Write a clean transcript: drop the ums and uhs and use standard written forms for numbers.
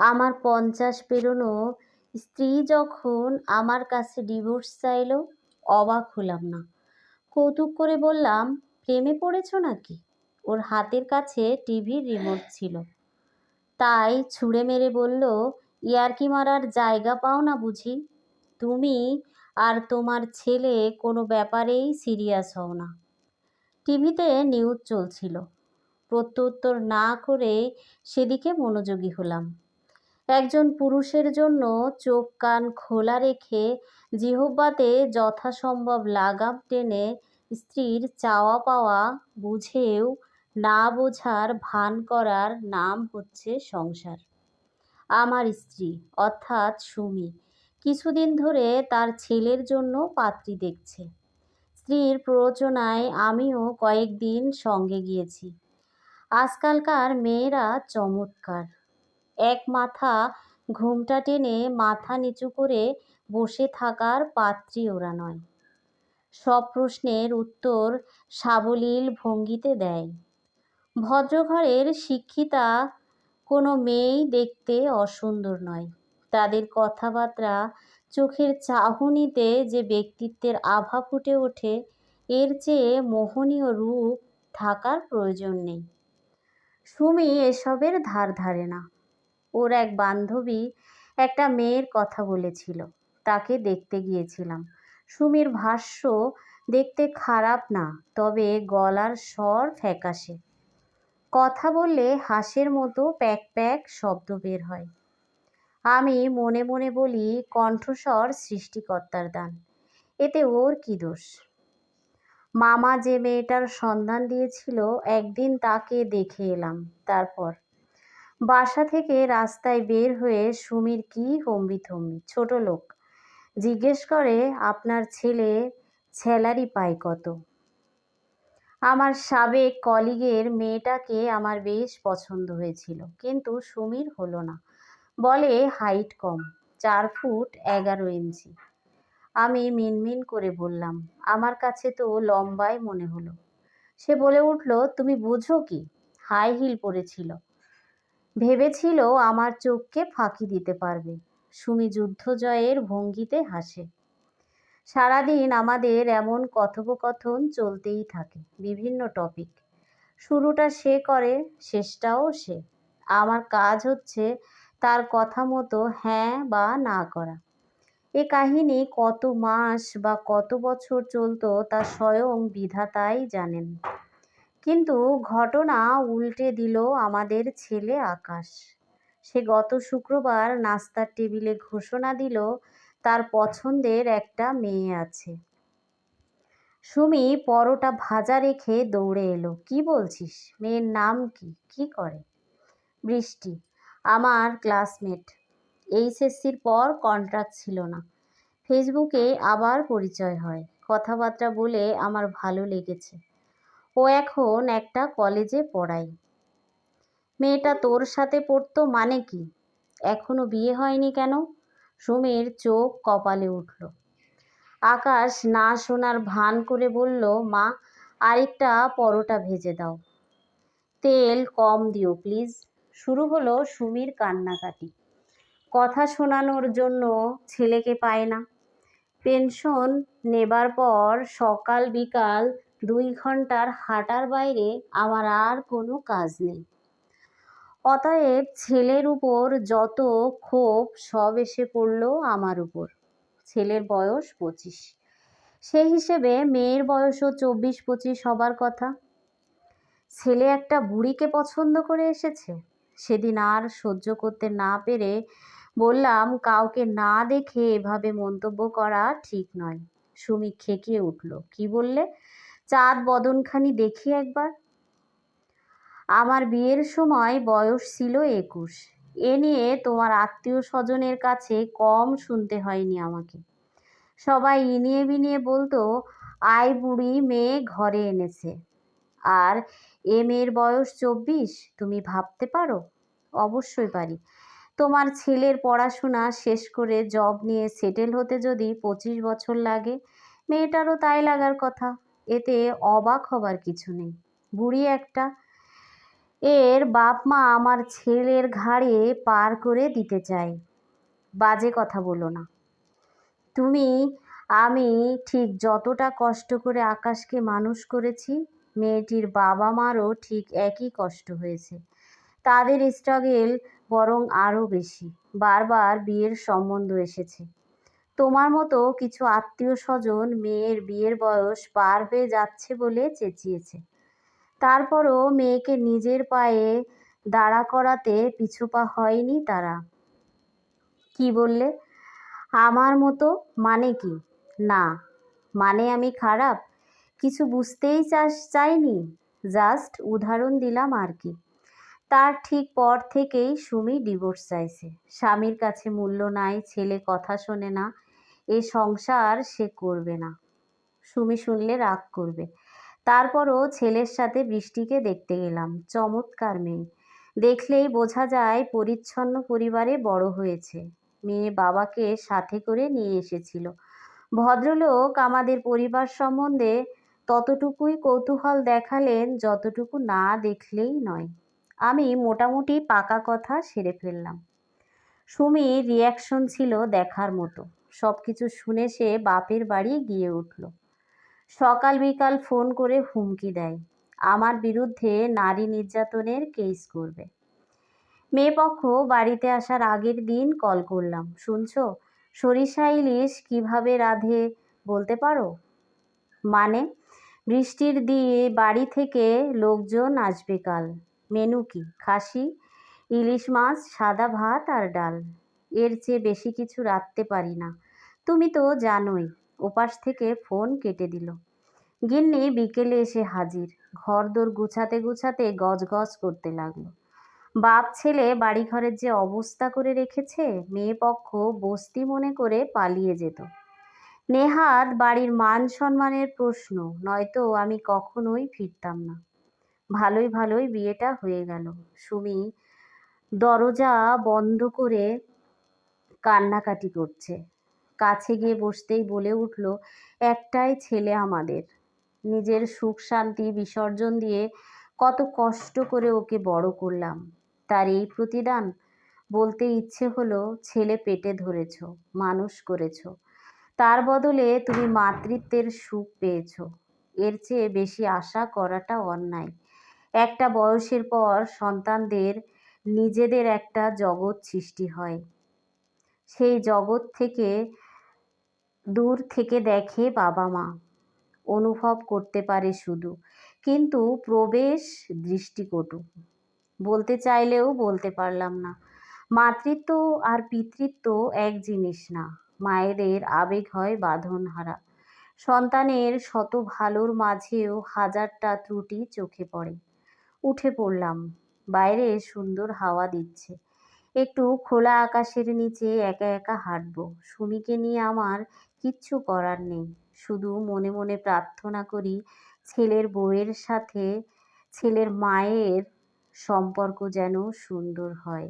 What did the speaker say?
আমার 50 পেরোনো স্ত্রী যখন আমার কাছে ডিভোর্স চাইল, অবাক হলাম না। কৌতুক করে বললাম, প্রেমে পড়েছ নাকি? ওর হাতের কাছে টিভির রিমোট ছিল, তাই ছুঁড়ে মেরে বলল, ইয়ার্কি মারার জায়গা পাও না বুঝি? তুমি আর তোমার ছেলে কোনো ব্যাপারেই সিরিয়াস হও না। টিভিতে নিউজ চলছিল। প্রত্যুত্তর না করে সেদিকে মনোযোগী হলাম। একজন পুরুষের জন্য চোখ কান খোলা রেখে জিহ্বাতে যথাসম্ভব লাগাম টেনে স্ত্রীর চাওয়া পাওয়া বুঝেও না বোঝার ভান করার নাম হচ্ছে সংসার। আমার স্ত্রী অর্থাৎ সুমি কিছুদিন ধরে তার ছেলের জন্য পাত্রী দেখছে। স্ত্রীর প্ররোচনায় আমিও কয়েকদিন সঙ্গে গিয়েছি। আজকালকার মেয়েরা চমৎকার। এক মাথা ঘোমটা টেনে মাথা নিচু করে বসে থাকার পাত্রী ওরা নয়। সব প্রশ্নের উত্তর সাবলীল ভঙ্গিতে দেয়। ভদ্রঘরের শিক্ষিতা কোনো মেয়েই দেখতে অসুন্দর নয়। তাদের কথাবার্তা, চোখের চাহনিতে যে ব্যক্তিত্বের আভা ফুটে ওঠে, এর চেয়ে মোহনীয় রূপ থাকার প্রয়োজন নেই। সুমি এসবের ধার ধারে না। ওর এক বান্ধবী একটা মেয়ের কথা বলেছিল, তাকে দেখতে গিয়েছিলাম। সুমির ভাষ্য, দেখতে খারাপ না, তবে গলার স্বর ফ্যাকাশে। কথা বললে হাঁসের মতো প্যাক প্যাক শব্দ বের হয়। আমি মনে মনে বলি, কণ্ঠস্বর সৃষ্টিকর্তার দান, এতে ওর কী দোষ? মামা যে মেয়েটার সন্ধান দিয়েছিল, একদিন তাকে দেখে এলাম। তারপর বাসা থেকে রাস্তায় বের হয়ে সুমির কি হম্বিতম্বি। ছোট লোক জিজ্ঞেস করে, আপনার ছেলে স্যালারি পায় কত? আমার সাবেক কলিগের মেয়েটাকে আমার বেশ পছন্দ হয়েছিল, কিন্তু সুমির হলো না। বলে হাইট কম, 4 ফুট 11 ইঞ্চি। আমি মিনমিন করে বললাম, আমার কাছে তো লম্বাই মনে হলো। সে বলে উঠল, তুমি বুঝো কি? হাই হিল পরেছিল, ভেবেছিল আমার চোখকে ফাঁকি দিতে পারবে। সুমি যুদ্ধ জয়ের ভঙ্গিতে হাসে। সারাদিন আমাদের এমন কথোপকথন চলতেই থাকে, বিভিন্ন টপিক। শুরুটা সে করে, শেষটাও সে। আমার কাজ হচ্ছে তার কথা মতো হ্যাঁ বা না করা। এ কাহিনী কত মাস বা কত বছর চলতো তা স্বয়ং বিধাতাই জানেন। কিন্তু ঘটনা উল্টে দিল আমাদের ছেলে আকাশ। সে গত শুক্রবার নাস্তার টেবিলে ঘোষণা দিল, তার পছন্দের একটা মেয়ে আছে। সুমি পরোটা ভাজা রেখে দৌড়ে এলো। কি বলছিস? মেয়ের নাম কি? কি করে? বৃষ্টি, আমার ক্লাসমেট। এইচএসসির পর কন্ট্রাক্ট ছিল না। ফেসবুকে আবার পরিচয় হয়। কথাবার্তা বলে আমার ভালো লেগেছে। ও এখন একটা কলেজে পড়ায়। মেয়েটা তোর সাথে পড়তো মানে কি? এখনো বিয়ে হয়নি কেন? সুমির চোখ কপালে উঠল। আকাশ না শোনার ভান করে বলল, মা, আরেকটা পরোটা ভেজে দাও, তেল কম দিও প্লিজ। শুরু হলো সুমির কান্নাকাটি। কথা শোনানোর জন্য ছেলেকে পায় না। পেনশন নেবার পর সকাল বিকাল 2 ঘন্টার হাঁটার বাইরে আমার আর কোনো কাজ নেই। অতএব ছেলের উপর যত ক্ষোভ সব এসে পড়ল আমার উপর। ছেলের বয়স 25, সেই হিসেবে মেয়ের বয়সও 24-25 হবার কথা। ছেলে একটা বুড়িকে পছন্দ করে এসেছে। সেদিন আর সহ্য করতে না পেরে বললাম, কাউকে না দেখে এভাবে মন্তব্য করা ঠিক নয়। সুমি খেকিয়ে উঠল। কি বললে? চাঁদ বদনখানি দেখি একবার। আমার বিয়ের সময় বয়স ছিল 21। এ নিয়ে তোমার আত্মীয় স্বজনের কাছে কম শুনতে হয়নি আমাকে। সবাই ইনিয়ে বিনিয়ে বলতো, আই বুড়ি মেয়ে ঘরে এনেছে। আর এ মেয়ের বয়স 24, তুমি ভাবতে পারো? অবশ্যই পারি। তোমার ছেলের পড়াশোনা শেষ করে জব নিয়ে সেটেল হতে যদি 25 বছর লাগে, মেয়েটারও তাই লাগার কথা। এতে অবাক হবার কিছু নেই। বুড়ি একটা, এর বাপ মা আমার ছেলের ঘাড়ে পার করে দিতে চায়। বাজে কথা বলো না। তুমি আমি ঠিক যতটা কষ্ট করে আকাশকে মানুষ করেছি, মেয়েটির বাবা মারও ঠিক একই কষ্ট হয়েছে। তাদের স্ট্রাগেল বরং আরও বেশি। বারবার বিয়ের সম্বন্ধ এসেছে। তোমার মতো কিছু আত্মীয় স্বজন মেয়ের বিয়ের বয়স পার হয়ে যাচ্ছে বলে চেঁচিয়েছে। তারপরও মেয়েকে নিজের পায়ে দাঁড়া করাতে পিছুপা হয়নি তারা। কি বললে? আমার মতো মানে কি? না, মানে আমি খারাপ কিছু বুঝতেই চাইনি। জাস্ট উদাহরণ দিলাম আর কি। তার ঠিক পর থেকেই সুমি ডিভোর্স চাইছে। স্বামীর কাছে মূল্য নাই, ছেলে কথা শোনে না, এ সংসার সে করবে না। সুমি শুনলে রাগ করবে। তারপরও ছেলের সাথে বৃষ্টিকে দেখতে গেলাম। চমৎকার মেয়ে, দেখলেই বোঝা যায় পরিচ্ছন্ন পরিবারে বড় হয়েছে। মেয়ে বাবাকে সাথে করে নিয়ে এসেছিল। ভদ্রলোক আমাদের পরিবার সম্বন্ধে ততটুকুই কৌতূহল দেখালেন যতটুকু না দেখলেই নয়। আমি মোটামুটি পাকা কথা সেরে ফেললাম। সুমির রিয়াকশন ছিল দেখার মতো। সব কিছু শুনে সে বাপের বাড়ি গিয়ে উঠল। সকাল বিকাল ফোন করে হুমকি দেয়, আমার বিরুদ্ধে নারী নির্যাতনের কেস করবে। মেয়েপক্ষ বাড়িতে আসার আগের দিন কল করলাম, শুনছো সরিষা ইলিশ কিভাবে রাঁধে বলতে পারো? মানে, বৃষ্টির বাড়ি থেকে লোকজন আসবে কাল। মেনু কি? খাসি, ইলিশ মাছ, সাদা ভাত আর ডাল। এর চেয়ে বেশি কিছু রাঁধতে পারি না, তুমি তো জানোই। ওপাশ থেকে ফোন কেটে দিল। গিন্নি বিকেলে এসে হাজির। ঘরদোর গুছাতে গুছাতে গজগজ করতে লাগলো। বাপ ছেলে বাড়িঘরের যে অবস্থা করে রেখেছে, মেয়ে পক্ষ বস্তি মনে করে পালিয়ে যেত। নেহাত বাড়ির মান সম্মানের প্রশ্ন, নয়তো আমি কখনোই ফিরতাম না। ভালোই ভালোই বিয়েটা হয়ে গেল। সুমি দরজা বন্ধ করে কান্নাকাটি করছে। কাছে গিয়ে বসতেই বলে উঠল, একটাই ছেলে আমাদের। নিজের সুখ শান্তি বিসর্জন দিয়ে কত কষ্ট করে ওকে বড় করলাম, তার এই প্রতিদান? বলতে ইচ্ছে হলো, ছেলে পেটে ধরেছ, মানুষ করেছ, তার বদলে তুমি মাতৃত্বের সুখ পেয়েছ। এর চেয়ে বেশি আশা করাটা অন্যায়। একটা বয়সের পর সন্তানদের নিজেদের একটা জগৎ সৃষ্টি হয়। সেই জগৎ থেকে দূর থেকে দেখে বাবা মা, অনুভব করতে পারে শুধু, কিন্তু প্রবেশ দৃষ্টিকটু। বলতে চাইলেও বলতে পারলাম না। মাতৃত্ব আর পিতৃত্ব এক জিনিস না। মায়েদের আবেগ হয় বাঁধনহারা। সন্তানের শত ভালোর মাঝেও হাজারটা ত্রুটি চোখে পড়ে। উঠে পড়লাম। বাইরে সুন্দর হাওয়া দিচ্ছে। একটু খোলা আকাশের নিচে একা একা হাঁটবো। সুমিকে নিয়ে আমার কিচ্ছু করার নেই। শুধু মনে মনে প্রার্থনা করি, ছেলের বউয়ের সাথে ছেলের মায়ের সম্পর্ক যেন সুন্দর হয়।